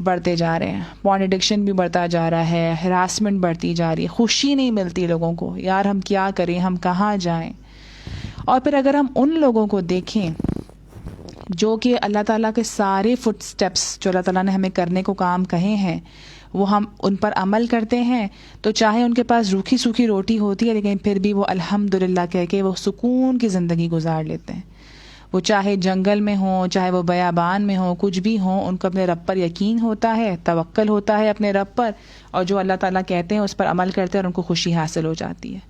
بڑھتے جا رہے ہیں. پورن ایڈکشن بھی بڑھتا جا رہا ہے, ہراسمنٹ بڑھتی جا رہی ہے, خوشی نہیں ملتی لوگوں کو, یار ہم کیا کریں, ہم کہاں جائیں. اور پھر اگر ہم ان لوگوں کو دیکھیں جو کہ اللہ تعالیٰ کے سارے فٹ سٹیپس جو اللہ تعالیٰ نے ہمیں کرنے کو کام کہے ہیں وہ ہم ان پر عمل کرتے ہیں, تو چاہے ان کے پاس روکھی سوکھی روٹی ہوتی ہے لیکن پھر بھی وہ الحمدللہ کہہ کے وہ سکون کی زندگی گزار لیتے ہیں. وہ چاہے جنگل میں ہوں, چاہے وہ بیابان میں ہوں, کچھ بھی ہوں, ان کو اپنے رب پر یقین ہوتا ہے, توکل ہوتا ہے اپنے رب پر, اور جو اللہ تعالیٰ کہتے ہیں اس پر عمل کرتے ہیں اور ان کو خوشی حاصل ہو جاتی ہے.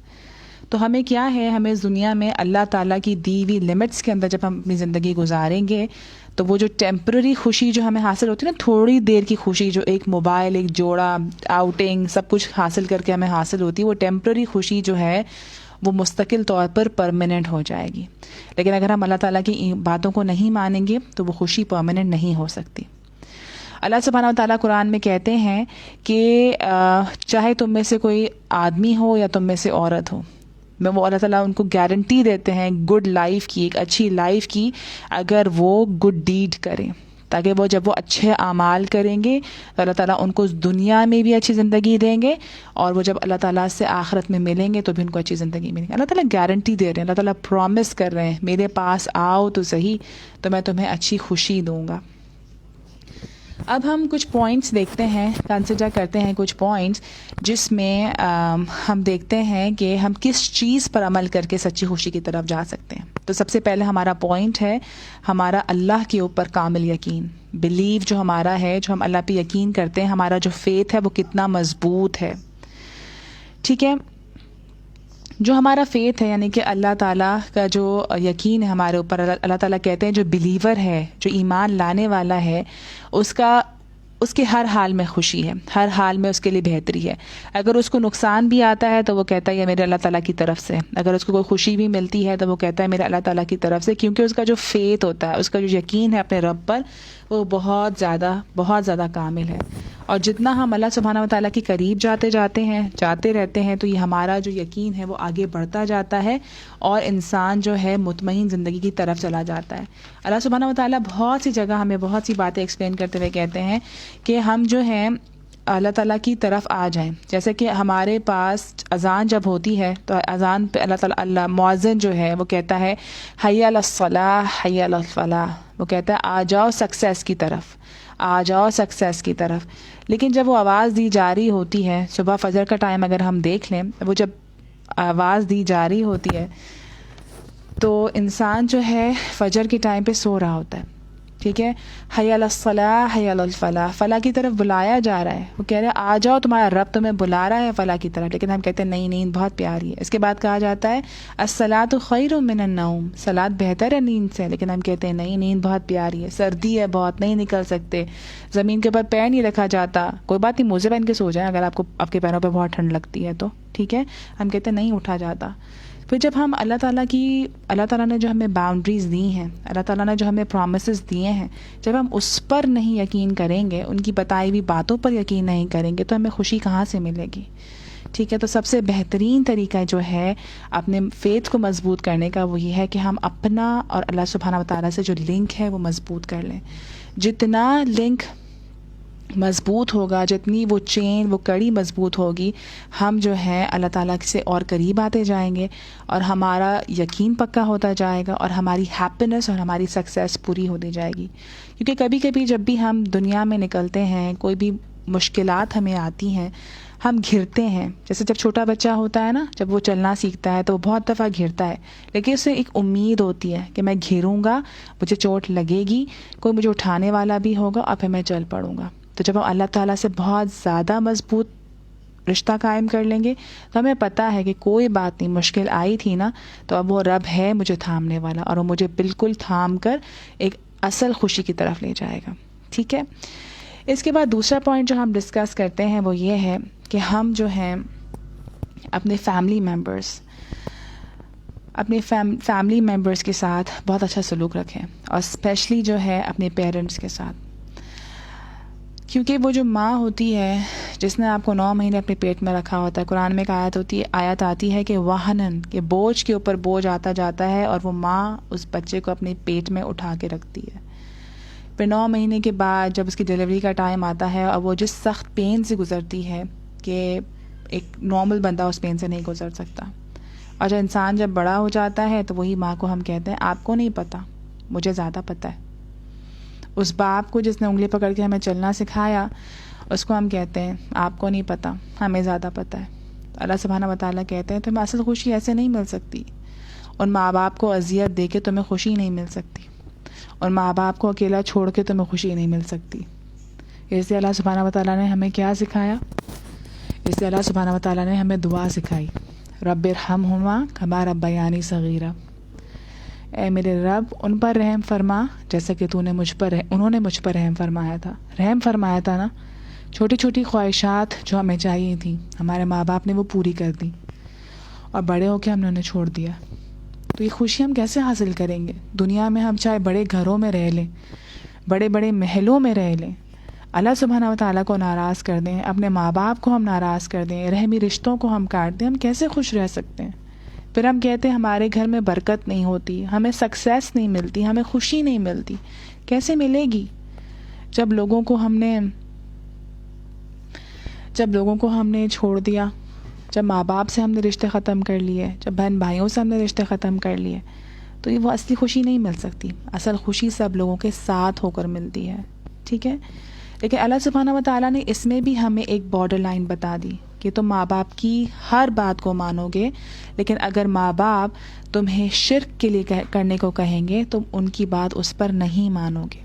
تو ہمیں کیا ہے, ہمیں اس دنیا میں اللہ تعالیٰ کی دی ہوئی لمٹس کے اندر جب ہم اپنی زندگی گزاریں گے تو وہ جو ٹیمپرری خوشی جو ہمیں حاصل ہوتی ہے نا, تھوڑی دیر کی خوشی جو ایک موبائل, ایک جوڑا, آؤٹنگ, سب کچھ حاصل کر کے ہمیں حاصل ہوتی ہے, وہ ٹیمپرری خوشی جو ہے وہ مستقل طور پر پرماننٹ ہو جائے گی. لیکن اگر ہم اللہ تعالیٰ کی باتوں کو نہیں مانیں گے تو وہ خوشی پرماننٹ نہیں ہو سکتی. اللہ سبحانہ و تعالیٰ قرآن میں کہتے ہیں کہ چاہے تم میں سے کوئی آدمی ہو یا تم میں سے عورت ہو, میں وہ اللہ تعالیٰ ان کو گارنٹی دیتے ہیں گڈ لائف کی, ایک اچھی لائف کی, اگر وہ گڈ ڈیڈ کریں, تاکہ وہ جب وہ اچھے اعمال کریں گے تو اللہ تعالیٰ ان کو اس دنیا میں بھی اچھی زندگی دیں گے, اور وہ جب اللہ تعالیٰ سے آخرت میں ملیں گے تو بھی ان کو اچھی زندگی ملے گی. اللہ تعالیٰ گارنٹی دے رہے ہیں, اللہ تعالیٰ پرومس کر رہے ہیں, میرے پاس آؤ تو صحیح تو میں تمہیں اچھی خوشی دوں گا. اب ہم کچھ پوائنٹس دیکھتے ہیں, کنسیڈر کرتے ہیں کچھ پوائنٹس جس میں ہم دیکھتے ہیں کہ ہم کس چیز پر عمل کر کے سچی خوشی کی طرف جا سکتے ہیں. تو سب سے پہلے ہمارا پوائنٹ ہے ہمارا اللہ کے اوپر کامل یقین, بلیو جو ہمارا ہے, جو ہم اللہ پہ یقین کرتے ہیں, ہمارا جو فیتھ ہے وہ کتنا مضبوط ہے. ٹھیک ہے, جو ہمارا فیتھ ہے یعنی کہ اللہ تعالیٰ کا جو یقین ہے ہمارے اوپر, اللہ تعالیٰ کہتے ہیں جو بلیور ہے, جو ایمان لانے والا ہے, اس کے ہر حال میں خوشی ہے, ہر حال میں اس کے لیے بہتری ہے. اگر اس کو نقصان بھی آتا ہے تو وہ کہتا ہے یہ میرے اللہ تعالیٰ کی طرف سے, اگر اس کو کوئی خوشی بھی ملتی ہے تو وہ کہتا ہے میرے اللہ تعالیٰ کی طرف سے, کیونکہ اس کا جو فیتھ ہوتا ہے, اس کا جو یقین ہے اپنے رب پر, وہ بہت زیادہ کامل ہے. اور جتنا ہم اللہ سبحانہ و تعالیٰ کے قریب جاتے رہتے ہیں تو یہ ہمارا جو یقین ہے وہ آگے بڑھتا جاتا ہے اور انسان جو ہے مطمئن زندگی کی طرف چلا جاتا ہے. اللہ سبحانہ و تعالیٰ بہت سی جگہ ہمیں بہت سی باتیں ایکسپلین کرتے ہوئے کہتے ہیں کہ ہم جو ہیں اللہ تعالیٰ کی طرف آ جائیں. جیسے کہ ہمارے پاس اذان جب ہوتی ہے تو اذان پہ اللہ مؤذن جو ہے وہ کہتا ہے حی علی الصلاح حی علی الفلاح, وہ کہتا ہے آ جاؤ سکسیس کی طرف, آ جاؤ سکسیس کی طرف. لیکن جب وہ آواز دی جا رہی ہوتی ہے, صبح فجر کا ٹائم اگر ہم دیکھ لیں, وہ جب آواز دی جا رہی ہوتی ہے تو انسان جو ہے فجر کے ٹائم پہ سو رہا ہوتا ہے. ٹھیک ہے, حی علی الصلاح حی علی الفلاح, فلاح کی طرف بلایا جا رہا ہے, وہ کہہ رہے ہیں آ جاؤ تمہارا رب تمہیں بلا رہا ہے فلاح کی طرف. لیکن ہم کہتے ہیں نہیں, نیند بہت پیاری ہے. اس کے بعد کہا جاتا ہے الصلاۃ خیر من النوم, صلاۃ بہتر ہے نیند سے. لیکن ہم کہتے ہیں نہیں, نیند بہت پیاری ہے, سردی ہے بہت, نہیں نکل سکتے, زمین کے اوپر پیر نہیں رکھا جاتا. کوئی بات نہیں, موزے پہن کے سو جائیں اگر آپ کے پیروں پہ بہت ٹھنڈ لگتی ہے تو. ٹھیک ہے, ہم کہتے ہیں نہیں اٹھا جاتا. پھر جب ہم اللہ تعالیٰ نے جو ہمیں باؤنڈریز دی ہیں, اللہ تعالیٰ نے جو ہمیں پرومسز دیے ہیں, جب ہم اس پر نہیں یقین کریں گے, ان کی بتائی ہوئی باتوں پر یقین نہیں کریں گے, تو ہمیں خوشی کہاں سے ملے گی. ٹھیک ہے, تو سب سے بہترین طریقہ جو ہے اپنے فیتھ کو مضبوط کرنے کا وہ یہ ہے کہ ہم اپنا اور اللہ سبحانہ و تعالیٰ سے جو لنک ہے وہ مضبوط کر لیں. جتنا لنک مضبوط ہوگا, جتنی وہ چین وہ کڑی مضبوط ہوگی, ہم جو ہے اللہ تعالیٰ سے اور قریب آتے جائیں گے اور ہمارا یقین پکا ہوتا جائے گا اور ہماری ہیپینس اور ہماری سکسیس پوری ہوتی جائے گی. کیونکہ کبھی کبھی جب بھی ہم دنیا میں نکلتے ہیں, کوئی بھی مشکلات ہمیں آتی ہیں, ہم گھرتے ہیں. جیسے جب چھوٹا بچہ ہوتا ہے نا, جب وہ چلنا سیکھتا ہے تو وہ بہت دفعہ گھرتا ہے, لیکن اسے ایک امید ہوتی ہے کہ میں گھروں گا, مجھے چوٹ لگے گی, کوئی مجھے اٹھانے والا بھی ہوگا اور پھر میں چل پڑوں گا. تو جب ہم اللہ تعالیٰ سے بہت زیادہ مضبوط رشتہ قائم کر لیں گے تو ہمیں پتہ ہے کہ کوئی بات نہیں, مشکل آئی تھی نا تو اب وہ رب ہے مجھے تھامنے والا, اور وہ مجھے بالکل تھام کر ایک اصل خوشی کی طرف لے جائے گا. ٹھیک ہے, اس کے بعد دوسرا پوائنٹ جو ہم ڈسکس کرتے ہیں وہ یہ ہے کہ ہم جو ہیں اپنے فیملی ممبرس کے ساتھ بہت اچھا سلوک رکھیں, اور اسپیشلی جو ہے اپنے پیرنٹس کے ساتھ. کیونکہ وہ جو ماں ہوتی ہے جس نے آپ کو 9 مہینے اپنے پیٹ میں رکھا ہوتا ہے, قرآن میں ایک آیت آتی ہے کہ وہنن, کہ بوجھ کے اوپر بوجھ آتا جاتا ہے اور وہ ماں اس بچے کو اپنے پیٹ میں اٹھا کے رکھتی ہے. پھر 9 مہینے کے بعد جب اس کی ڈلیوری کا ٹائم آتا ہے اور وہ جس سخت پین سے گزرتی ہے کہ ایک نارمل بندہ اس پین سے نہیں گزر سکتا. اور جب انسان جب بڑا ہو جاتا ہے تو وہی ماں کو ہم کہتے ہیں آپ کو نہیں پتہ، مجھے زیادہ پتہ ہے. اس باپ کو جس نے انگلی پکڑ کے ہمیں چلنا سکھایا، اس کو ہم کہتے ہیں آپ کو نہیں پتہ، ہمیں زیادہ پتہ ہے. اللہ سبحانہ و تعالیٰ کہتے ہیں تمہیں اصل خوشی ایسے نہیں مل سکتی، اور ماں باپ کو اذیت دے کے تمہیں خوشی نہیں مل سکتی، اور ماں باپ کو اکیلا چھوڑ کے تمہیں خوشی نہیں مل سکتی. اس لیے اللہ سبحانہ و تعالیٰ نے ہمیں کیا سکھایا؟ اس لیے اللہ سبحانہ و تعالیٰ نے ہمیں دعا سکھائی، رب ارحمہما کما ربیانی صغیرا. اے میرے رب ان پر رحم فرما جیسا کہ انہوں نے مجھ پر رحم فرمایا تھا. رحم فرمایا تھا نا، چھوٹی چھوٹی خواہشات جو ہمیں چاہیے تھیں ہمارے ماں باپ نے وہ پوری کر دی، اور بڑے ہو کے ہم نے انہیں چھوڑ دیا. تو یہ خوشی ہم کیسے حاصل کریں گے؟ دنیا میں ہم چاہے بڑے گھروں میں رہ لیں، بڑے بڑے محلوں میں رہ لیں، اللہ سبحانہ و تعالیٰ کو ناراض کر دیں، اپنے ماں باپ کو ہم ناراض کر دیں، رحمی رشتوں کو ہم کاٹ دیں، ہم کیسے خوش رہ سکتے ہیں؟ پھر ہم کہتے ہیں ہمارے گھر میں برکت نہیں ہوتی، ہمیں سکسیس نہیں ملتی، ہمیں خوشی نہیں ملتی. کیسے ملے گی جب لوگوں کو ہم نے چھوڑ دیا، جب ماں باپ سے ہم نے رشتے ختم کر لیے، جب بہن بھائیوں سے ہم نے رشتے ختم کر لیے؟ تو یہ وہ اصلی خوشی نہیں مل سکتی. اصل خوشی سب لوگوں کے ساتھ ہو کر ملتی ہے. ٹھیک ہے، لیکن اللہ سبحانہ و تعالیٰ نے اس میں بھی ہمیں ایک بارڈر لائن بتا دی کہ تم ماں باپ کی ہر بات کو مانو گے، لیکن اگر ماں باپ تمہیں شرک کے لیے کرنے کو کہیں گے تم ان کی بات اس پر نہیں مانو گے.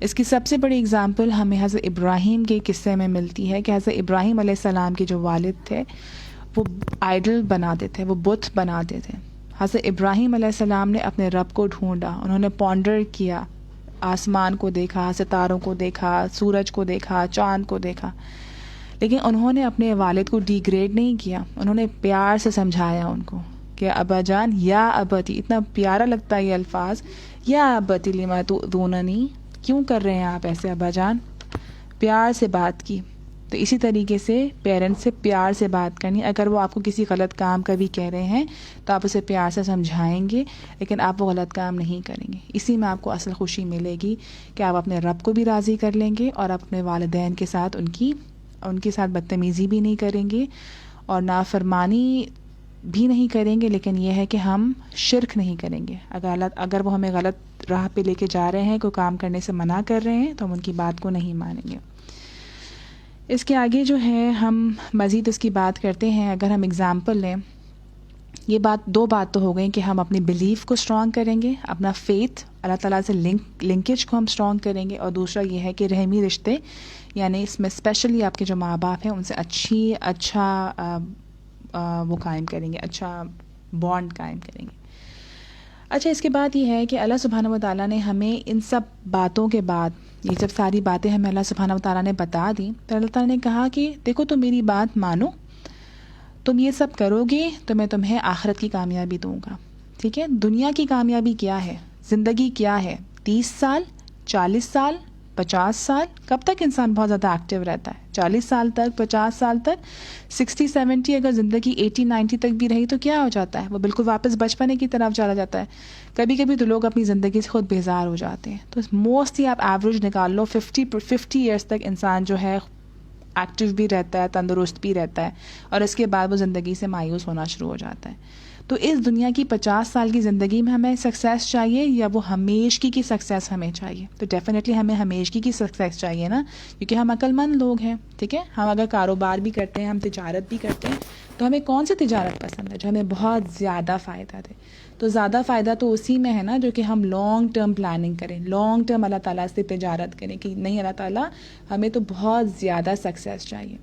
اس کی سب سے بڑی اگزامپل ہمیں حضرت ابراہیم کے قصے میں ملتی ہے کہ حضرت ابراہیم علیہ السلام کے جو والد تھے وہ آئیڈل بناتے تھے، وہ بت بناتے تھے. حضرت ابراہیم علیہ السلام نے اپنے رب کو ڈھونڈا، انہوں نے پونڈر کیا، آسمان کو دیکھا، ستاروں کو دیکھا، سورج کو دیکھا، چاند کو دیکھا، لیکن انہوں نے اپنے والد کو ڈیگریڈ نہیں کیا. انہوں نے پیار سے سمجھایا ان کو کہ ابا جان، یا ابتی، اتنا پیارا لگتا ہے یہ الفاظ، یا ابتی لما تؤذوننی، کیوں کر رہے ہیں آپ ایسے ابا جان؟ پیار سے بات کی. تو اسی طریقے سے پیرنٹس سے پیار سے بات کرنی. اگر وہ آپ کو کسی غلط کام کا بھی کہہ رہے ہیں تو آپ اسے پیار سے سمجھائیں گے، لیکن آپ وہ غلط کام نہیں کریں گے. اسی میں آپ کو اصل خوشی ملے گی کہ آپ اپنے رب کو بھی راضی کر لیں گے، اور اپنے والدین کے ساتھ ان کے ساتھ بدتمیزی بھی نہیں کریں گے اور نافرمانی بھی نہیں کریں گے. لیکن یہ ہے کہ ہم شرک نہیں کریں گے. اگر وہ ہمیں غلط راہ پہ لے کے جا رہے ہیں، کوئی کام کرنے سے منع کر رہے ہیں، تو ہم ان کی بات کو نہیں مانیں گے. اس کے آگے جو ہے ہم مزید اس کی بات کرتے ہیں. اگر ہم اگزامپل لیں، یہ دو بات تو ہو گئی کہ ہم اپنی بلیف کو اسٹرانگ کریں گے، اپنا فیتھ اللہ تعالیٰ سے لنکیج کو ہم اسٹرانگ کریں گے، اور دوسرا یہ ہے کہ رحمی رشتے، یعنی اس میں اسپیشلی آپ کے جو ماں باپ ہیں ان سے اچھا وہ قائم کریں گے، اچھا بانڈ قائم کریں گے. اچھا، اس کے بعد یہ ہے کہ اللہ سبحانہ و تعالیٰ نے ہمیں ان سب باتوں کے بعد، یہ جب ساری باتیں ہمیں اللہ سبحانہ و تعالیٰ نے بتا دی، تو اللہ تعالیٰ نے کہا کہ دیکھو تم میری بات مانو، تم یہ سب کرو گے تو میں تمہیں آخرت کی کامیابی دوں گا. ٹھیک ہے، دنیا کی کامیابی کیا ہے، زندگی کیا ہے، 30 سال، 40 سال، 50 سال، کب تک انسان بہت زیادہ ایکٹیو رہتا ہے؟ 40 سال تک، 50 سال تک، 60 70، اگر زندگی 80 90 تک بھی رہی تو کیا ہو جاتا ہے؟ وہ بالکل واپس بچپنے کی طرف چلا جاتا ہے. کبھی کبھی تو لوگ اپنی زندگی سے خود بیزار ہو جاتے ہیں. تو موسٹلی آپ ایوریج نکال لو 50 ایئرس تک انسان جو ہے ایکٹیو بھی رہتا ہے، تندرست بھی رہتا ہے، اور اس کے بعد وہ زندگی سے مایوس ہونا شروع ہو جاتا ہے. تو اس دنیا کی 50 سال کی زندگی میں ہمیں سکسیس چاہیے یا وہ ہمیشگی کی سکسیس ہمیں چاہیے؟ تو ڈیفینیٹلی ہمیں ہمیشگی کی سکسیس چاہیے نا، کیونکہ ہم عقل مند لوگ ہیں. ٹھیک ہے، ہم اگر کاروبار بھی کرتے ہیں، ہم تجارت بھی کرتے ہیں، تو ہمیں کون سی تجارت پسند ہے جو ہمیں بہت زیادہ فائدہ دے؟ تو زیادہ فائدہ تو اسی میں ہے نا جو کہ ہم لانگ ٹرم پلاننگ کریں، لانگ ٹرم اللہ تعالیٰ سے تجارت کریں کہ نہیں اللہ تعالیٰ ہمیں تو بہت زیادہ سکسیس چاہیے.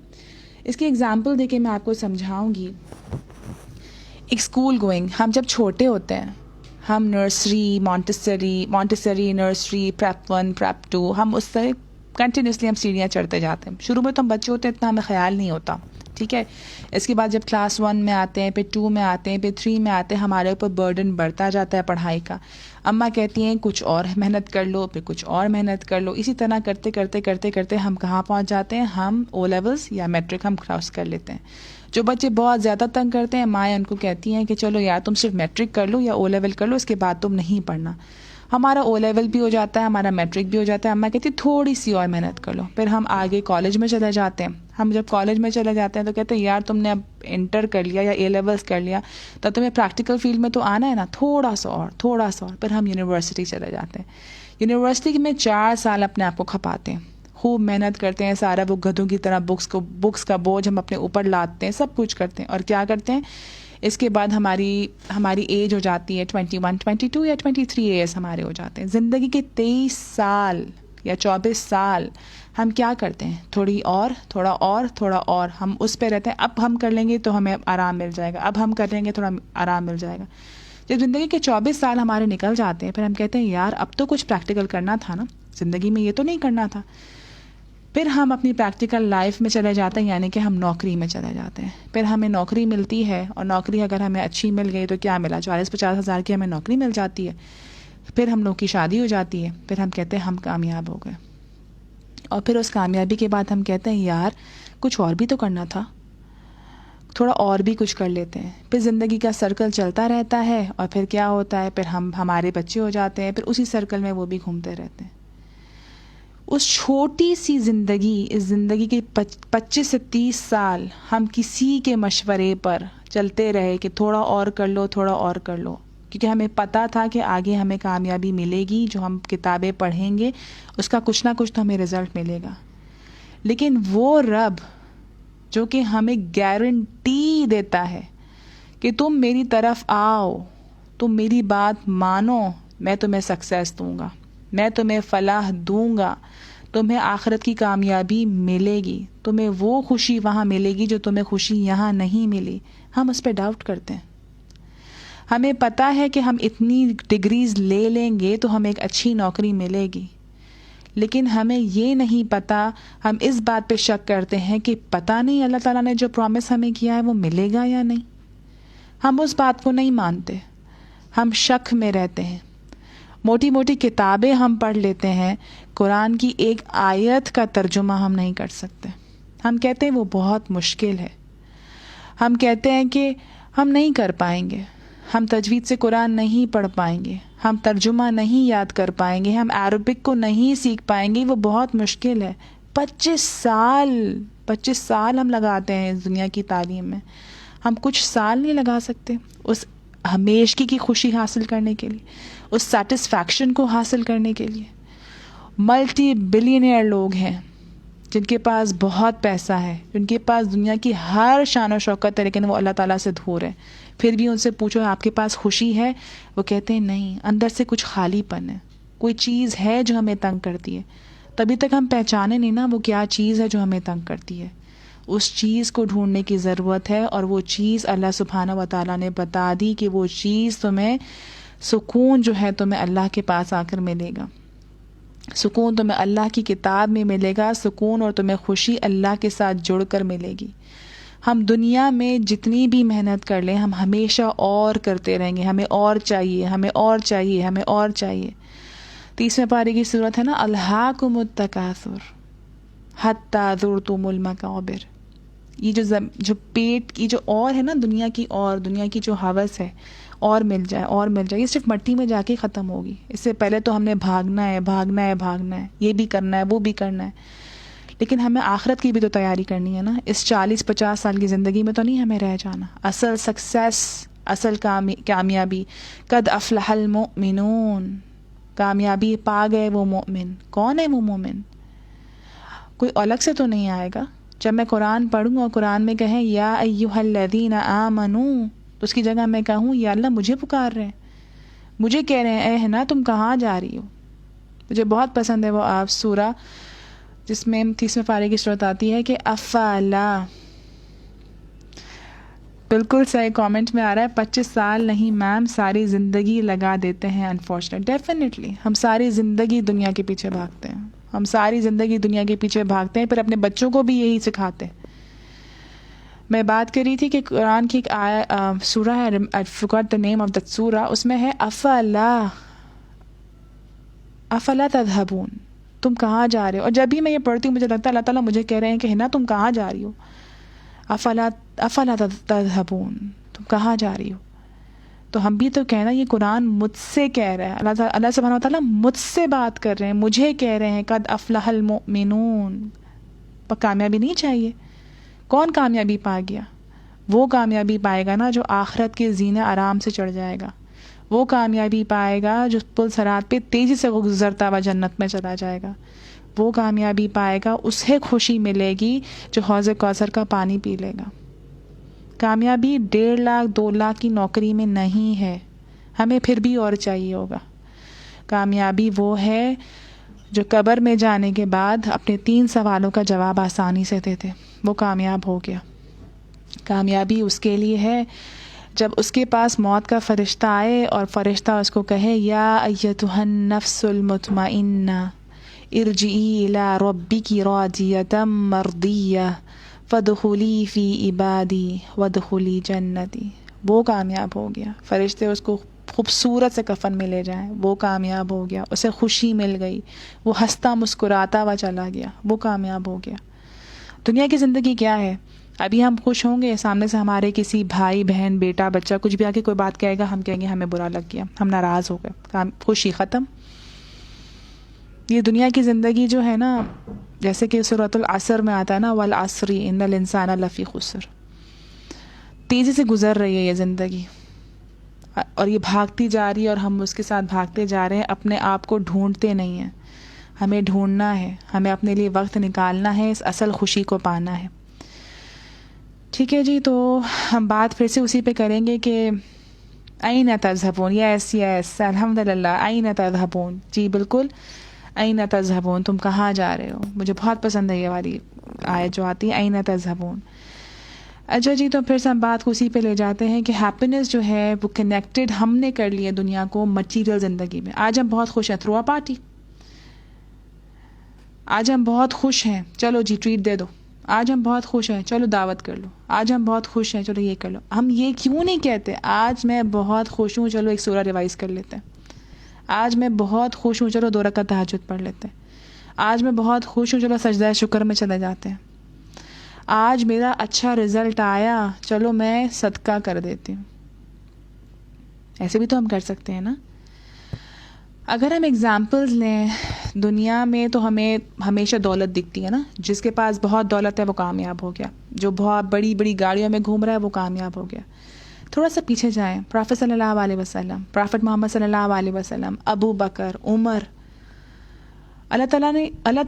اس کی ایگزامپل دے کے میں آپ کو سمجھاؤں گی. ایک اسکول گوئنگ، ہم جب چھوٹے ہوتے ہیں، ہم nursery, Montessori nursery, prep 1، prep 2، ہم اس سے کنٹینیوسلی ہم سیڑھیاں چڑھتے جاتے ہیں. شروع میں تو ہم بچے ہوتے ہیں، اتنا ہمیں خیال نہیں ہوتا. ٹھیک ہے، اس کے بعد جب کلاس 1 میں آتے ہیں، پھر 2 میں آتے ہیں، پھر 3 میں آتے ہیں، ہمارے اوپر برڈن بڑھتا جاتا ہے پڑھائی کا. اماں کہتی ہیں کچھ اور محنت کر لو، پھر کچھ اور محنت کر لو. اسی طرح کرتے ہم کہاں پہنچ جاتے ہیں؟ ہم او لیولس یا میٹرک ہم کراس کر لیتے ہیں. جو بچے بہت زیادہ تنگ کرتے ہیں، مائیں ان کو کہتی ہیں کہ چلو یا تم صرف میٹرک کر لو یا او لیول کر لو، اس کے بعد تم نہیں پڑھنا. ہمارا او لیول بھی ہو جاتا ہے, ہمارا میٹرک بھی ہو جاتا ہے, اماں کہتی ہے تھوڑی سی اور محنت کر لو. پھر ہم آگے کالج میں چلے جاتے ہیں. ہم جب کالج میں چلے جاتے ہیں تو کہتے ہیں یار تم نے اب انٹر کر لیا یا اے لیولس کر لیا تو تمہیں پریکٹیکل فیلڈ میں تو آنا ہے نا, تھوڑا سا اور. پھر ہم یونیورسٹی چلے جاتے ہیں. یونیورسٹی میں 4 سال اپنے آپ کو کھپاتے ہیں, خوب محنت کرتے ہیں, سارا وہ گدھوں کی طرح بکس کا بوجھ ہم اپنے اوپر لاتے ہیں, سب کچھ کرتے ہیں. اور کیا کرتے ہیں اس کے بعد ہماری ایج ہو جاتی ہے 21, 22 یا 23 ایئرس ہمارے ہو جاتے ہیں. زندگی کے 23 سال یا 24 سال ہم کیا کرتے ہیں, تھوڑا اور ہم اس پہ رہتے ہیں. اب ہم کر لیں گے تو ہمیں آرام مل جائے گا, اب ہم کر لیں گے تھوڑا آرام مل جائے گا. جب زندگی کے 24 سال ہمارے نکل جاتے ہیں پھر ہم کہتے ہیں یار اب تو کچھ پریکٹیکل کرنا تھا نا, زندگی میں یہ تو نہیں کرنا تھا. پھر ہم اپنی پریکٹیکل لائف میں چلے جاتے ہیں, یعنی کہ ہم نوکری میں چلے جاتے ہیں. پھر ہمیں نوکری ملتی ہے, اور نوکری اگر ہمیں اچھی مل گئی تو کیا ملا, 40-50 ہزار کی ہمیں نوکری مل جاتی ہے. پھر ہم لوگ کی شادی ہو جاتی ہے. پھر ہم کہتے ہیں ہم کامیاب ہو گئے, اور پھر اس کامیابی کے بعد ہم کہتے ہیں یار کچھ اور بھی تو کرنا تھا, تھوڑا اور بھی کچھ کر لیتے ہیں. پھر زندگی کا سرکل چلتا رہتا ہے, اور پھر کیا ہوتا ہے, پھر ہمارے بچے ہو جاتے ہیں, پھر اسی سرکل میں وہ بھی گھومتے رہتے ہیں. اس چھوٹی سی زندگی, اس زندگی کے 25 سے 30 سال ہم کسی کے مشورے پر چلتے رہے کہ تھوڑا اور کر لو, کیونکہ ہمیں پتہ تھا کہ آگے ہمیں کامیابی ملے گی, جو ہم کتابیں پڑھیں گے اس کا کچھ نہ کچھ تو ہمیں رزلٹ ملے گا. لیکن وہ رب جو کہ ہمیں گارنٹی دیتا ہے کہ تم میری طرف آؤ, تم میری بات مانو, میں تمہیں سکسیس دوں گا, میں تمہیں فلاح دوں گا, تمہیں آخرت کی کامیابی ملے گی, تمہیں وہ خوشی وہاں ملے گی جو تمہیں خوشی یہاں نہیں ملی. ہم اس پہ ڈاؤٹ کرتے ہیں. ہمیں پتہ ہے کہ ہم اتنی ڈگریز لے لیں گے تو ہمیں ایک اچھی نوکری ملے گی, لیکن ہمیں یہ نہیں پتہ, ہم اس بات پہ شک کرتے ہیں کہ پتہ نہیں اللہ تعالیٰ نے جو پرومس ہمیں کیا ہے وہ ملے گا یا نہیں. ہم اس بات کو نہیں مانتے, ہم شک میں رہتے ہیں. موٹی موٹی کتابیں ہم پڑھ لیتے ہیں, قرآن کی ایک آیت کا ترجمہ ہم نہیں کر سکتے. ہم کہتے ہیں وہ بہت مشکل ہے, ہم کہتے ہیں کہ ہم نہیں کر پائیں گے, ہم تجوید سے قرآن نہیں پڑھ پائیں گے, ہم ترجمہ نہیں یاد کر پائیں گے, ہم عربک کو نہیں سیکھ پائیں گے, وہ بہت مشکل ہے. 25 سال ہم لگاتے ہیں اس دنیا کی تعلیم میں, ہم کچھ سال نہیں لگا سکتے اس ہمیشگی کی خوشی حاصل کرنے کے لیے, اس سیٹسفیکشن کو حاصل کرنے کے لیے. ملٹی بلینئر لوگ ہیں جن کے پاس بہت پیسہ ہے, جن کے پاس دنیا کی ہر شان و شوکت ہے, لیکن وہ اللہ تعالیٰ سے دور ہے. پھر بھی ان سے پوچھو آپ کے پاس خوشی ہے, وہ کہتے ہیں نہیں, اندر سے کچھ خالی پن ہے, کوئی چیز ہے جو ہمیں تنگ کرتی ہے. تبھی تک ہم پہچانے نہیں نا وہ کیا چیز ہے جو ہمیں تنگ کرتی ہے. اس چیز کو ڈھونڈنے کی ضرورت ہے, اور وہ چیز اللہ سبحانہ و تعالیٰ نے بتا دی کہ وہ چیز تمہیں سکون جو ہے تمہیں اللہ کے پاس آ کر ملے گا, سکون تمہیں اللہ کی کتاب میں ملے گا, سکون اور تمہیں خوشی اللہ کے ساتھ جڑ کر ملے گی. ہم دنیا میں جتنی بھی محنت کر لیں ہم ہمیشہ اور کرتے رہیں گے, ہمیں اور چاہیے, ہمیں اور چاہیے, ہمیں اور چاہیے. 30ویں پارے کی صورت ہے نا, الہاکم التکاثر حتی زرتم المقابر. یہ جو پیٹ کی جو اور ہے نا, دنیا کی جو ہوس ہے, اور مل جائے, یہ صرف مٹی میں جا کے ختم ہوگی. اس سے پہلے تو ہم نے بھاگنا ہے, یہ بھی کرنا ہے, وہ بھی کرنا ہے. لیکن ہمیں آخرت کی بھی تو تیاری کرنی ہے نا. اس 40-50 سال کی زندگی میں تو نہیں ہمیں رہ جانا. اصل سکسیس, اصل کامیابی, قد افلح المؤمنون, کامیابی پا گئے وہ مومن. کون ہے وہ مومن؟ کوئی الگ سے تو نہیں آئے گا. جب میں قرآن پڑھوں اور قرآن میں کہیں یا ایھا الذین آمنوا, تو اس کی جگہ میں کہوں یا اللہ مجھے پکار رہے ہیں, مجھے کہہ رہے ہیں اے ہے نا تم کہاں جا رہی ہو. مجھے بہت پسند ہے وہ آپ سورہ جس میں 30ویں پارے کی صورت آتی ہے کہ افلا, بالکل صحیح کامنٹ میں آ رہا ہے 25 سال نہیں میم, ساری زندگی لگا دیتے ہیں. انفارچونیٹ ڈیفینیٹلی ہم ساری زندگی دنیا کے پیچھے بھاگتے ہیں, ہم ساری زندگی دنیا کے پیچھے بھاگتے ہیں, پھر اپنے بچوں کو بھی یہی سکھاتے ہیں. میں بات کر رہی تھی کہ قرآن کی ایک سورہ ہے, I forgot the name of that سورہ, اس میں ہے افلا تذہبون, تم کہاں جا رہے ہو. اور جب بھی میں یہ پڑھتی ہوں مجھے لگتا ہے اللہ تعالیٰ مجھے کہہ رہے ہیں کہ نا تم کہاں جا رہی ہو, افلا تذہبون, تم کہاں جا رہی ہو. تو ہم بھی تو کہنا یہ قرآن مجھ سے کہہ رہا ہے، اللہ سبحانہ و تعالیٰ مجھ سے بات کر رہے ہیں، مجھے کہہ رہے ہیں قد افلح المؤمنون. پر کامیابی نہیں چاہیے. کون کامیابی پا گیا؟ وہ کامیابی پائے گا نا جو آخرت کے زینے آرام سے چڑھ جائے گا. وہ کامیابی پائے گا جو پل صراط پہ تیزی سے گزرتا ہوا جنت میں چلا جائے گا. وہ کامیابی پائے گا، اسے خوشی ملے گی جو حوض کوثر کا پانی پی لے گا. کامیابی 1.5 لاکھ 2 لاکھ کی نوکری میں نہیں ہے، ہمیں پھر بھی اور چاہیے ہوگا. کامیابی وہ ہے جو قبر میں جانے کے بعد اپنے 3 سوالوں کا جواب آسانی سے دیتے. وہ کامیاب ہو گیا. کامیابی اس کے لیے ہے جب اس کے پاس موت کا فرشتہ آئے اور فرشتہ اس کو کہے یا ایتھا النفس المطمئنہ ارجعی الی ربک راضیۃ مرضیہ فادخلی فی عبادی وادخلی جنتی. وہ کامیاب ہو گیا. فرشتے اس کو خوبصورت سے کفن میں لے جائیں، وہ کامیاب ہو گیا. اسے خوشی مل گئی، وہ ہنستا مسکراتا ہوا چلا گیا، وہ کامیاب ہو گیا. دنیا کی زندگی کیا ہے؟ ابھی ہم خوش ہوں گے، سامنے سے ہمارے کسی بھائی بہن بیٹا بچہ کچھ بھی آ کے کوئی بات کہے گا، ہم کہیں گے ہمیں برا لگ گیا، ہم ناراض ہو گئے، خوشی ختم. یہ دنیا کی زندگی جو ہے نا، جیسے کہ سورۃ العصر میں آتا ہے نا والعصر ان الانسان لفی خسر، تیزی سے گزر رہی ہے یہ زندگی اور یہ بھاگتی جا رہی ہے اور ہم اس کے ساتھ بھاگتے جا رہے ہیں. اپنے آپ کو ڈھونڈتے نہیں ہیں، ہمیں ڈھونڈنا ہے، ہمیں اپنے لیے وقت نکالنا ہے، اس اصل خوشی کو پانا ہے. ٹھیک ہے جی، تو ہم بات پھر سے اسی پہ کریں گے کہ این تذہبون. یس یس الحمدللہ، این تذہبون. جی بالکل، این تذہبون، تم کہاں جا رہے ہو. مجھے بہت پسند ہے یہ والی آیت جو آتی ہے، این تذہبون. اچھا جی، تو پھر سے ہم بات کو اسی پہ لے جاتے ہیں کہ ہیپینس جو ہے وہ کنیکٹڈ ہم نے کر لی ہے دنیا کو مٹیریل زندگی میں. آج ہم بہت خوش ہیں، تھرو اے پارٹی. آج ہم بہت خوش ہیں، چلو جی ٹریٹ دے دو. آج ہم بہت خوش ہیں، چلو دعوت کر لو. آج ہم بہت خوش ہیں، چلو یہ کر لو. ہم یہ کیوں نہیں کہتے آج میں بہت خوش ہوں، چلو ایک سورہ ریوائز کر لیتے ہیں. آج میں بہت خوش ہوں، چلو 2 رکعت تہجد پڑھ لیتے ہیں. آج میں بہت خوش ہوں، چلو سجدہ شکر میں چلے جاتے ہیں. آج میرا اچھا رزلٹ آیا، چلو میں صدقہ کر دیتی ہوں. ایسے بھی تو ہم کر سکتے ہیں نا. اگر ہم ایگزامپلز لیں دنیا میں تو ہمیں ہمیشہ دولت دکھتی ہے نا. جس کے پاس بہت دولت ہے وہ کامیاب ہو گیا، جو بہت بڑی بڑی گاڑیوں میں گھوم رہا ہے وہ کامیاب ہو گیا. تھوڑا سا پیچھے جائیں، پرافٹ صلی اللہ علیہ وسلم، پرافٹ محمد صلی اللہ علیہ وسلم، ابو بکر، عمر، اللہ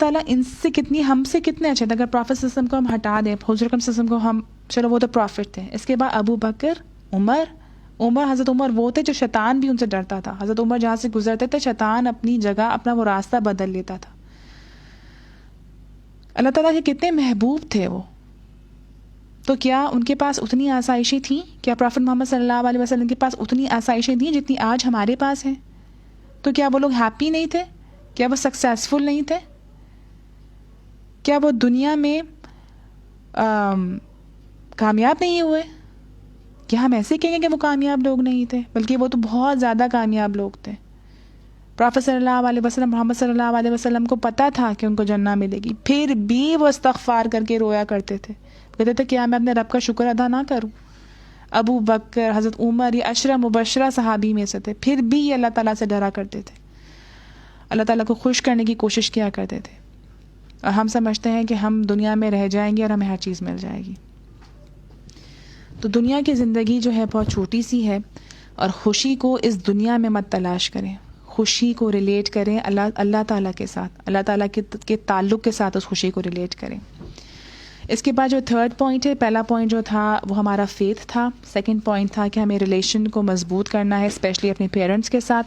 تعالیٰ ان سے کتنی، ہم سے کتنے اچھے تھے. اگر پرافٹ صلی اللہ علیہ وسلم کو ہم ہٹا دیں، حضور اکرم صلی اللہ علیہ وسلم کو ہم، چلو وہ تو پرافٹ تھے. اس کے بعد ابو بکر، عمر، حضرت عمر وہ تھے جو شیطان بھی ان سے ڈرتا تھا. حضرت عمر جہاں سے گزرتے تھے شیطان اپنی جگہ اپنا وہ راستہ بدل لیتا تھا. اللہ تعالیٰ کے کتنے محبوب تھے وہ. تو کیا ان کے پاس اتنی آسائشیں تھیں؟ کیا پرافٹ محمد صلی اللہ علیہ وسلم کے پاس اتنی آسائشیں تھیں جتنی آج ہمارے پاس ہیں؟ تو کیا وہ لوگ ہیپی نہیں تھے؟ کیا وہ سکسیسفل نہیں تھے؟ کیا وہ دنیا میں کامیاب نہیں ہوئے؟ کیا ہم ایسے کہیں گے کہ وہ کامیاب لوگ نہیں تھے؟ بلکہ وہ تو بہت زیادہ کامیاب لوگ تھے. پرافٹ صلی اللہ علیہ وسلم، محمد صلی اللہ علیہ وسلم کو پتہ تھا کہ ان کو جنت ملے گی، پھر بھی وہ استغفار کر کے رویا کرتے تھے. کہتے تھے کیا میں اپنے رب کا شکر ادا نہ کروں؟ ابو بکر، حضرت عمر، یہ 10 مبشرہ صحابی میں سے تھے، پھر بھی یہ اللہ تعالیٰ سے ڈرا کرتے تھے، اللہ تعالیٰ کو خوش کرنے کی کوشش کیا کرتے تھے. اور ہم سمجھتے ہیں کہ ہم دنیا میں رہ جائیں گے اور ہمیں ہر چیز مل جائے گی. تو دنیا کی زندگی جو ہے بہت چھوٹی سی ہے، اور خوشی کو اس دنیا میں مت تلاش کریں. خوشی کو ریلیٹ کریں اللہ تعالیٰ کے ساتھ، اللہ تعالیٰ کے تعلق کے ساتھ اس خوشی کو ریلیٹ کریں. اس کے بعد جو 3rd پوائنٹ ہے، پہلا پوائنٹ جو تھا وہ ہمارا فیتھ تھا، 2nd پوائنٹ تھا کہ ہمیں ریلیشن کو مضبوط کرنا ہے اسپیشلی اپنے پیرنٹس کے ساتھ.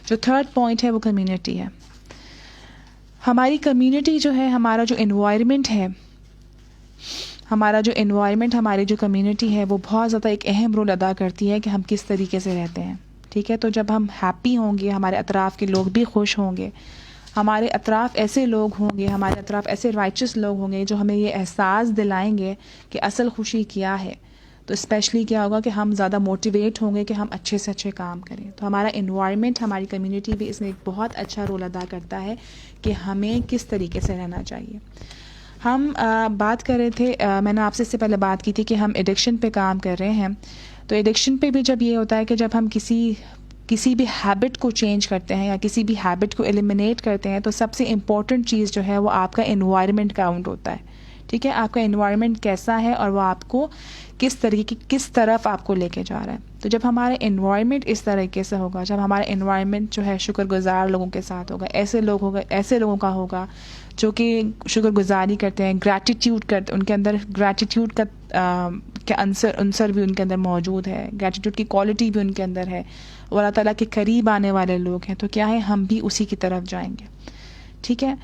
جو 3rd پوائنٹ ہے وہ کمیونٹی ہے. ہماری کمیونٹی جو ہے، ہمارا جو انوائرمنٹ ہے، ہماری جو کمیونٹی ہے وہ بہت زیادہ ایک اہم رول ادا کرتی ہے کہ ہم کس طریقے سے رہتے ہیں. ٹھیک ہے، تو جب ہم ہیپی ہوں گے، ہمارے اطراف کے لوگ بھی خوش ہوں گے، ہمارے اطراف ایسے لوگ ہوں گے، ہمارے اطراف ایسے رائچس لوگ ہوں گے جو ہمیں یہ احساس دلائیں گے کہ اصل خوشی کیا ہے. تو اسپیشلی کیا ہوگا کہ ہم زیادہ موٹیویٹ ہوں گے کہ ہم اچھے سے اچھے کام کریں. تو ہمارا انوائرمنٹ، ہماری کمیونٹی بھی اس میں ایک بہت اچھا رول ادا کرتا ہے کہ ہمیں کس طریقے سے رہنا چاہیے. ہم بات کر رہے تھے، میں نے آپ سے اس سے پہلے بات کی تھی کہ ہم ایڈکشن پہ کام کر رہے ہیں. تو ایڈکشن پہ بھی جب یہ ہوتا ہے کہ جب ہم کسی بھی ہیبٹ کو چینج کرتے ہیں یا کسی بھی ہیبٹ کو ایلیمینیٹ کرتے ہیں تو سب سے امپورٹنٹ چیز جو ہے وہ آپ کا انوائرمنٹ کاؤنٹ ہوتا ہے. ٹھیک ہے, آپ کا انوائرمنٹ کیسا ہے اور وہ آپ کو کس طرف آپ کو لے کے جا رہا ہے. تو جب ہمارا انوائرمنٹ اس طریقے سے ہوگا, جب ہمارا انوائرمنٹ جو ہے شکر گزار لوگوں کے ساتھ ہوگا, ایسے لوگوں کا ہوگا جو کہ شکر گزاری کرتے ہیں, گریٹیٹیوڈ کرتے, ان کے اندر گریٹیٹیوڈ کا عنصر بھی ان کے اندر موجود ہے, گریٹیٹیوڈ کی کوالٹی بھی ان کے اندر ہے, اور اللہ تعالیٰ کے قریب آنے والے لوگ ہیں, تو کیا ہے, ہم بھی اسی کی طرف جائیں گے. ٹھیک ہے,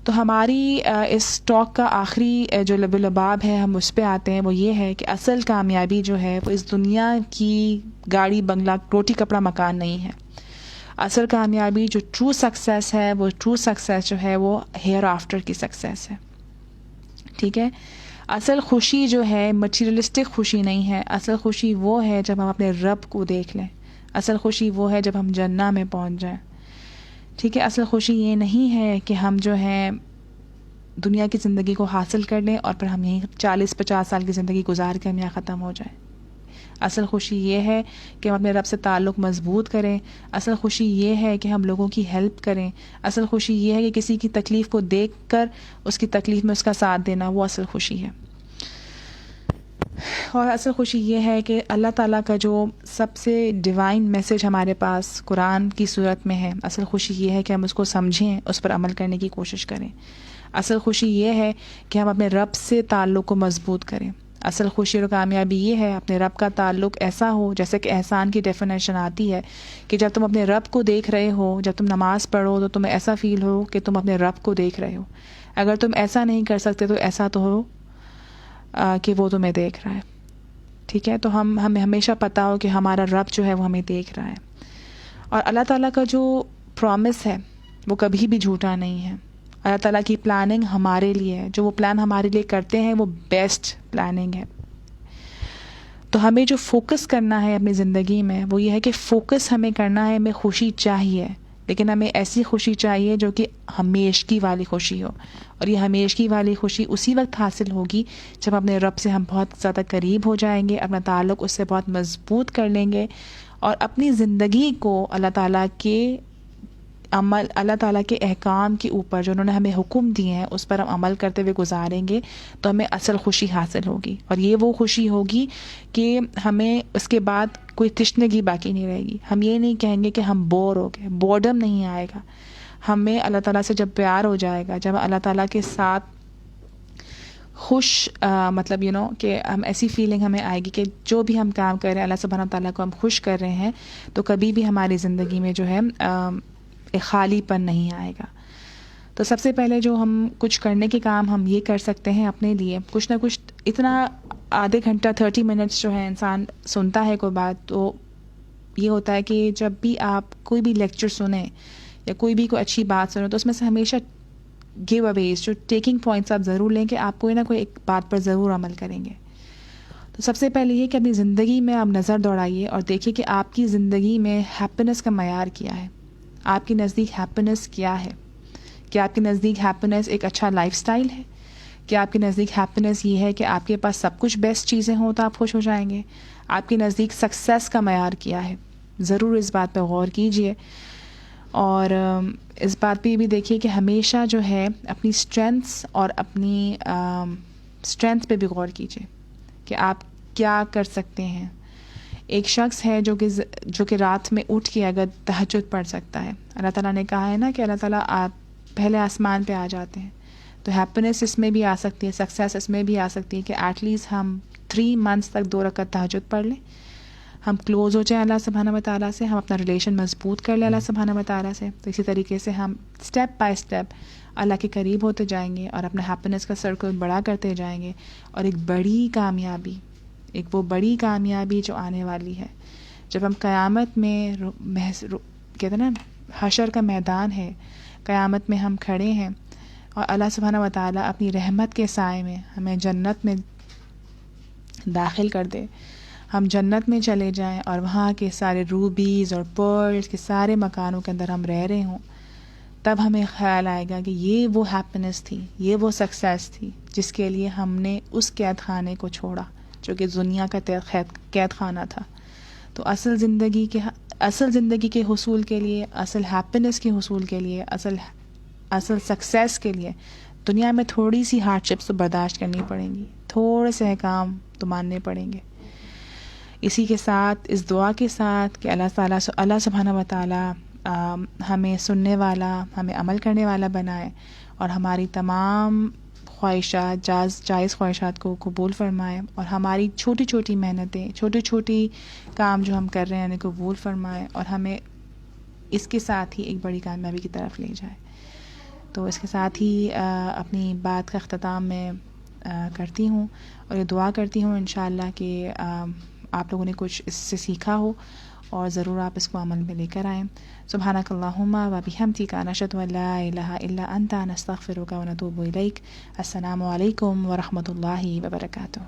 تو ہماری اس ٹاک کا آخری جو لب لباب ہے, ہم اس پہ آتے ہیں. وہ یہ ہے کہ اصل کامیابی جو ہے وہ اس دنیا کی گاڑی بنگلہ روٹی کپڑا مکان نہیں ہے. اصل کامیابی جو ٹرو سکسیس ہے, وہ ٹرو سکسیس جو ہے وہ ہیئر آفٹر کی سکسیس ہے. ٹھیک ہے, اصل خوشی جو ہے مٹیریلسٹک خوشی نہیں ہے. اصل خوشی وہ ہے جب ہم اپنے رب کو دیکھ لیں. اصل خوشی وہ ہے جب ہم جنت میں پہنچ جائیں. ٹھیک ہے, اصل خوشی یہ نہیں ہے کہ ہم جو ہے دنیا کی زندگی کو حاصل کر لیں اور پھر ہم یہیں 40-50 سال کی زندگی گزار کے ہم یہاں ختم ہو جائیں. اصل خوشی یہ ہے کہ ہم اپنے رب سے تعلق مضبوط کریں. اصل خوشی یہ ہے کہ ہم لوگوں کی ہیلپ کریں. اصل خوشی یہ ہے کہ کسی کی تکلیف کو دیکھ کر اس کی تکلیف میں اس کا ساتھ دینا, وہ اصل خوشی ہے. اور اصل خوشی یہ ہے کہ اللہ تعالیٰ کا جو سب سے ڈیوائن میسج ہمارے پاس قرآن کی صورت میں ہے, اصل خوشی یہ ہے کہ ہم اس کو سمجھیں, اس پر عمل کرنے کی کوشش کریں. اصل خوشی یہ ہے کہ ہم اپنے رب سے تعلق کو مضبوط کریں. اصل خوشی اور کامیابی یہ ہے اپنے رب کا تعلق ایسا ہو, جیسے کہ احسان کی ڈیفینیشن آتی ہے کہ جب تم اپنے رب کو دیکھ رہے ہو, جب تم نماز پڑھو تو تمہیں ایسا فیل ہو کہ تم اپنے رب کو دیکھ رہے ہو. اگر تم ایسا نہیں کر سکتے تو ایسا تو ہو کہ وہ تمہیں دیکھ رہا ہے. ٹھیک ہے, تو ہمیں ہمیشہ پتہ ہو کہ ہمارا رب جو ہے وہ ہمیں دیکھ رہا ہے. اور اللہ تعالیٰ کا جو پرومس ہے وہ کبھی بھی جھوٹا نہیں ہے. اللہ تعالیٰ کی پلاننگ ہمارے لیے ہے, جو وہ پلان ہمارے لیے کرتے ہیں وہ بیسٹ پلاننگ ہے. تو ہمیں جو فوکس کرنا ہے اپنی زندگی میں وہ یہ ہے کہ فوکس ہمیں کرنا ہے, ہمیں خوشی چاہیے, لیکن ہمیں ایسی خوشی چاہیے جو کہ ہمیشگی والی خوشی ہو. اور یہ ہمیشگی والی خوشی اسی وقت حاصل ہوگی جب اپنے رب سے ہم بہت زیادہ قریب ہو جائیں گے, اپنا تعلق اس سے بہت مضبوط کر لیں گے, اور اپنی زندگی کو اللہ تعالیٰ کے عمل, اللہ تعالیٰ کے احکام کے اوپر جو انہوں نے ہمیں حکم دیے ہیں اس پر ہم عمل کرتے ہوئے گزاریں گے, تو ہمیں اصل خوشی حاصل ہوگی. اور یہ وہ خوشی ہوگی کہ ہمیں اس کے بعد کوئی تشنگی باقی نہیں رہے گی. ہم یہ نہیں کہیں گے کہ ہم بور ہو گئے, بورڈم نہیں آئے گا. ہمیں اللہ تعالیٰ سے جب پیار ہو جائے گا, جب اللہ تعالیٰ کے ساتھ خوش مطلب کہ ہم ایسی فیلنگ ہمیں آئے گی کہ جو بھی ہم کام کر رہے ہیں اللہ سبحانہ تعالیٰ کو ہم خوش کر رہے ہیں, تو کبھی بھی ہماری زندگی میں جو ہے ایک خالی پن نہیں آئے گا. تو سب سے پہلے جو ہم کچھ کرنے کے کام ہم یہ کر سکتے ہیں اپنے لیے, کچھ نہ کچھ اتنا آدھے گھنٹہ 30 منٹس جو ہے انسان سنتا ہے کوئی بات, تو یہ ہوتا ہے کہ جب بھی آپ کوئی بھی لیکچر سنیں یا کوئی بھی کوئی اچھی بات سنیں تو اس میں سے ہمیشہ گیو اویز, جو ٹیکنگ پوائنٹس آپ ضرور لیں کہ آپ کوئی نہ کوئی ایک بات پر ضرور عمل کریں گے. تو سب سے پہلے یہ کہ اپنی زندگی میں آپ نظر دوڑائیے اور دیکھیے کہ آپ کی زندگی میں ہیپینس کا معیار کیا ہے. آپ کے نزدیک ہیپینس کیا ہے؟ کیا آپ کے نزدیک ہیپینس ایک اچھا لائف سٹائل ہے؟ کیا آپ کے نزدیک ہیپینس یہ ہے کہ آپ کے پاس سب کچھ بیسٹ چیزیں ہوں تو آپ خوش ہو جائیں گے؟ آپ کے نزدیک سکسیس کا معیار کیا ہے؟ ضرور اس بات پہ غور کیجئے. اور اس بات پہ بھی دیکھیے کہ ہمیشہ جو ہے اپنی اسٹرینتھس اور اپنی اسٹرینتھ پہ بھی غور کیجئے کہ آپ کیا کر سکتے ہیں. ایک شخص ہے جو کہ رات میں اٹھ کے اگر تہجد پڑھ سکتا ہے, اللہ تعالیٰ نے کہا ہے نا کہ اللہ تعالیٰ آپ پہلے آسمان پہ آ جاتے ہیں, تو ہیپینس اس میں بھی آ سکتی ہے, سکسیس اس میں بھی آ سکتی ہے کہ ایٹ لیسٹ ہم 3 منتھس تک 2 رکعت تہجد پڑھ لیں, ہم کلوز ہو جائیں اللہ سبحانہ و تعالیٰ سے, ہم اپنا ریلیشن مضبوط کر لیں اللہ سبحانہ و تعالیٰ سے. تو اسی طریقے سے ہم اسٹیپ بائی اسٹیپ اللہ کے قریب ہوتے جائیں گے اور اپنا ہیپینس کا سرکل بڑا کرتے جائیں گے. اور ایک بڑی کامیابی, ایک وہ بڑی کامیابی جو آنے والی ہے جب ہم قیامت میں کہتے ہیں نا حشر کا میدان ہے, قیامت میں ہم کھڑے ہیں اور اللہ سبحانہ و تعالیٰ اپنی رحمت کے سائے میں ہمیں جنت میں داخل کر دے, ہم جنت میں چلے جائیں اور وہاں کے سارے روبیز اور پرلز کے سارے مکانوں کے اندر ہم رہ رہے ہوں, تب ہمیں خیال آئے گا کہ یہ وہ ہیپینس تھی, یہ وہ سکسیس تھی جس کے لیے ہم نے اس قید خانے کو چھوڑا, جو کہ دنیا کا قید خانہ تھا. تو اصل زندگی کے حصول کے لیے، اصل ہیپینس کے حصول کے لیے، اصل سکسیس کے لیے دنیا میں تھوڑی سی ہارڈ شپس تو برداشت کرنی پڑیں گی، تھوڑے سے احکام تو ماننے پڑیں گے. اسی کے ساتھ، اس دعا کے ساتھ کہ اللہ سبحانہ و تعالیٰ ہمیں سننے والا، ہمیں عمل کرنے والا بنائے اور ہماری تمام خواہشات، جائز خواہشات کو قبول فرمائے، اور ہماری چھوٹی چھوٹی محنتیں، چھوٹی چھوٹی کام جو ہم کر رہے ہیں انہیں قبول فرمائے، اور ہمیں اس کے ساتھ ہی ایک بڑی کامیابی کی طرف لے جائے. تو اس کے ساتھ ہی اپنی بات کا اختتام میں کرتی ہوں، اور یہ دعا کرتی ہوں انشاءاللہ کہ آپ لوگوں نے کچھ اس سے سیکھا ہو اور ضرور آپ اس کو عمل میں لے کر آئیں. سبحانک اللہم و بحمدک، نشہد ان لا الہ الا انت، نستغفرک و نتوب الیک. السلام علیکم ورحمۃ اللہ وبرکاتہ.